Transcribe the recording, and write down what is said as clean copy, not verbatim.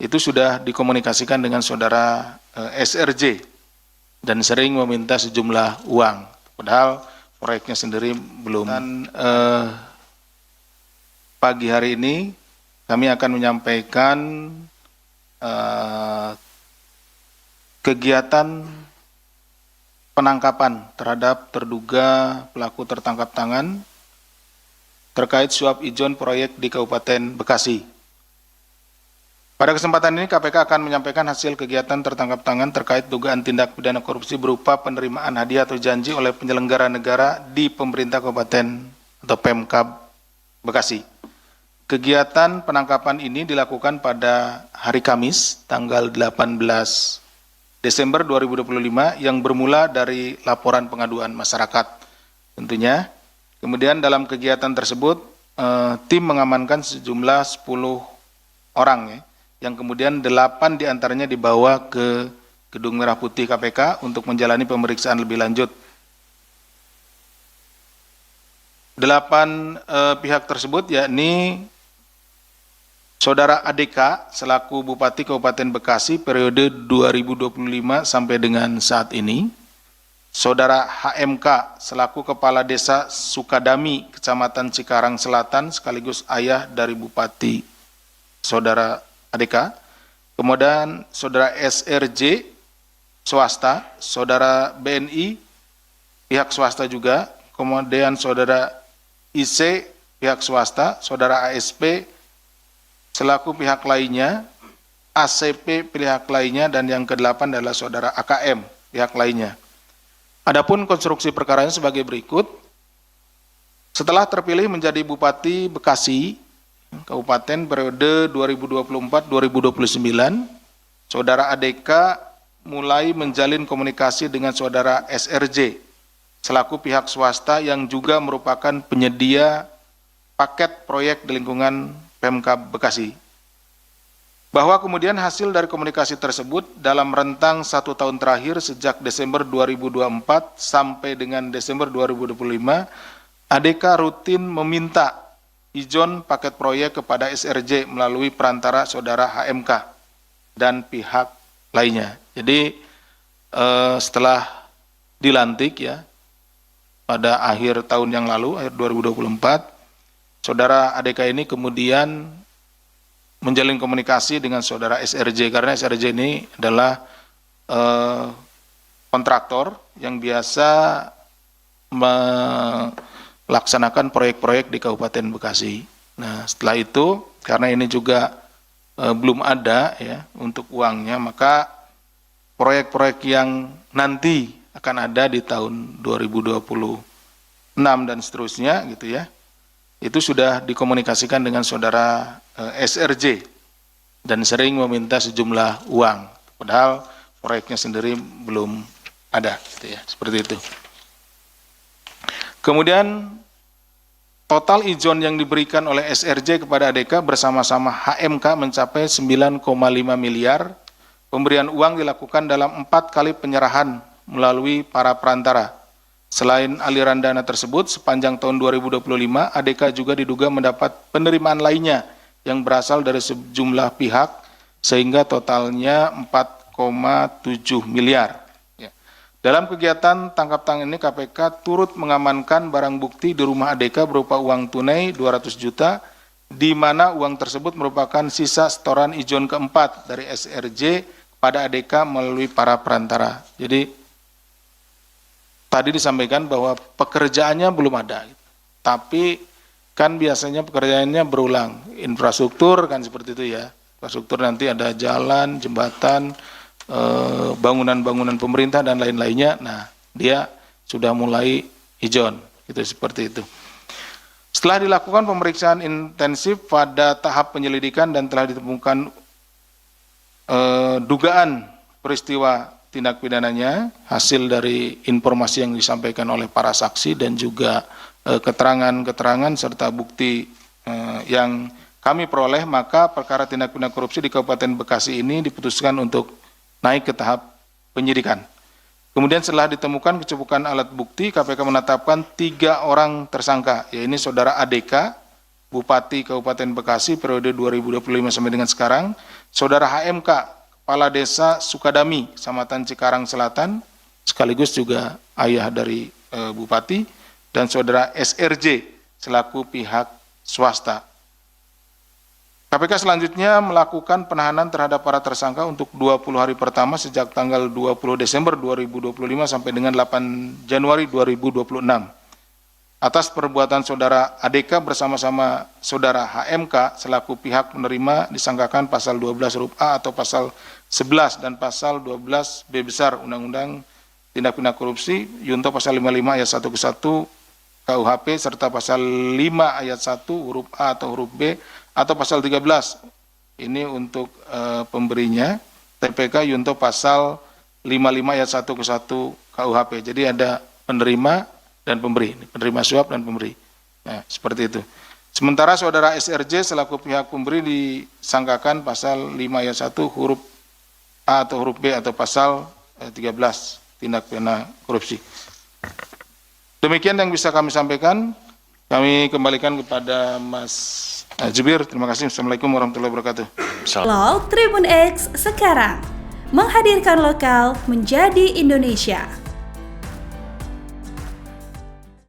itu sudah dikomunikasikan dengan saudara SRJ dan sering meminta sejumlah uang, padahal proyeknya sendiri belum. Dan pagi hari ini kami akan menyampaikan kegiatan penangkapan terhadap terduga pelaku tertangkap tangan terkait suap ijon proyek di Kabupaten Bekasi. Pada kesempatan ini KPK akan menyampaikan hasil kegiatan tertangkap tangan terkait dugaan tindak pidana korupsi berupa penerimaan hadiah atau janji oleh penyelenggara negara di pemerintah Kabupaten atau Pemkab Bekasi. Kegiatan penangkapan ini dilakukan pada hari Kamis tanggal 18 Desember 2025 yang bermula dari laporan pengaduan masyarakat tentunya. Kemudian dalam kegiatan tersebut tim mengamankan sejumlah 10 orang ya, yang kemudian 8 diantaranya dibawa ke Gedung Merah Putih KPK untuk menjalani pemeriksaan lebih lanjut. 8 pihak tersebut yakni Saudara ADK selaku Bupati Kabupaten Bekasi periode 2025 sampai dengan saat ini, Saudara HMK selaku Kepala Desa Sukadami, Kecamatan Cikarang Selatan sekaligus ayah dari Bupati Saudara ADK, kemudian Saudara SRJ swasta, Saudara BNI pihak swasta juga, kemudian Saudara IC pihak swasta, Saudara ASP selaku pihak lainnya, ACP pihak lainnya, dan yang ke-8 adalah Saudara AKM pihak lainnya. Adapun konstruksi perkaranya sebagai berikut. Setelah terpilih menjadi Bupati Bekasi Kabupaten periode 2024-2029, Saudara ADK mulai menjalin komunikasi dengan Saudara SRJ selaku pihak swasta yang juga merupakan penyedia paket proyek di lingkungan Pemkab Bekasi. Bahwa kemudian hasil dari komunikasi tersebut dalam rentang 1 tahun terakhir sejak Desember 2024 sampai dengan Desember 2025, ADK rutin meminta ijon paket proyek kepada SRJ melalui perantara Saudara HMK dan pihak lainnya. Jadi setelah dilantik ya pada akhir tahun yang lalu, akhir 2024, Saudara ADK ini kemudian menjalin komunikasi dengan Saudara SRJ, karena SRJ ini adalah kontraktor yang biasa melaksanakan proyek-proyek di Kabupaten Bekasi. Nah, setelah itu, karena ini juga belum ada ya untuk uangnya, maka proyek-proyek yang nanti akan ada di tahun 2026 dan seterusnya gitu ya, itu sudah dikomunikasikan dengan Saudara SRJ dan sering meminta sejumlah uang, padahal proyeknya sendiri belum ada, gitu ya, seperti itu. Kemudian total ijon yang diberikan oleh SRJ kepada ADK bersama-sama HMK mencapai 9,5 miliar. Pemberian uang dilakukan dalam 4 kali penyerahan melalui para perantara. Selain aliran dana tersebut, sepanjang tahun 2025, ADK juga diduga mendapat penerimaan lainnya yang berasal dari sejumlah pihak, sehingga totalnya 4,7 miliar. Ya. Dalam kegiatan tangkap tangan ini, KPK turut mengamankan barang bukti di rumah ADK berupa uang tunai 200 juta, di mana uang tersebut merupakan sisa setoran ijon keempat dari SRJ kepada ADK melalui para perantara. Jadi, tadi disampaikan bahwa pekerjaannya belum ada, tapi kan biasanya pekerjaannya berulang. Infrastruktur kan seperti itu ya, infrastruktur nanti ada jalan, jembatan, bangunan-bangunan pemerintah dan lain-lainnya. Nah, dia sudah mulai ijon, gitu seperti itu. Setelah dilakukan pemeriksaan intensif pada tahap penyelidikan dan telah ditemukan dugaan peristiwa tindak pidananya, hasil dari informasi yang disampaikan oleh para saksi dan juga keterangan-keterangan serta bukti yang kami peroleh, maka perkara tindak pidana korupsi di Kabupaten Bekasi ini diputuskan untuk naik ke tahap penyidikan. Kemudian setelah ditemukan kecukupan alat bukti, KPK menetapkan 3 orang tersangka, yaitu Saudara ADK Bupati Kabupaten Bekasi periode 2025 sampai dengan sekarang, Saudara HMK, Kepala Desa Sukadami, Kecamatan Cikarang Selatan, sekaligus juga ayah dari Bupati, dan Saudara SRJ selaku pihak swasta. KPK selanjutnya melakukan penahanan terhadap para tersangka untuk 20 hari pertama sejak tanggal 20 Desember 2025 sampai dengan 8 Januari 2026. Atas perbuatan Saudara ADK bersama-sama Saudara HMK selaku pihak menerima disangkakan pasal 12 huruf A atau pasal 11 dan pasal 12 B besar Undang-Undang Tindak Pidana Korupsi, Yunto pasal 55 ayat 1 ke 1 KUHP serta pasal 5 ayat 1 huruf A atau huruf B atau pasal 13. Ini untuk pemberinya, TPK Yunto pasal 55 ayat 1 ke 1 KUHP. Jadi ada penerima dan pemberi, penerima suap dan pemberi. Nah, seperti itu. Sementara Saudara SRJ selaku pihak pemberi disangkakan pasal 5 ayat 1 huruf A atau huruf B atau pasal 13 tindak pidana korupsi. Demikian yang bisa kami sampaikan. Kami kembalikan kepada Mas Jubir. Terima kasih. Assalamualaikum warahmatullahi wabarakatuh. Tribun X sekarang menghadirkan lokal menjadi Indonesia.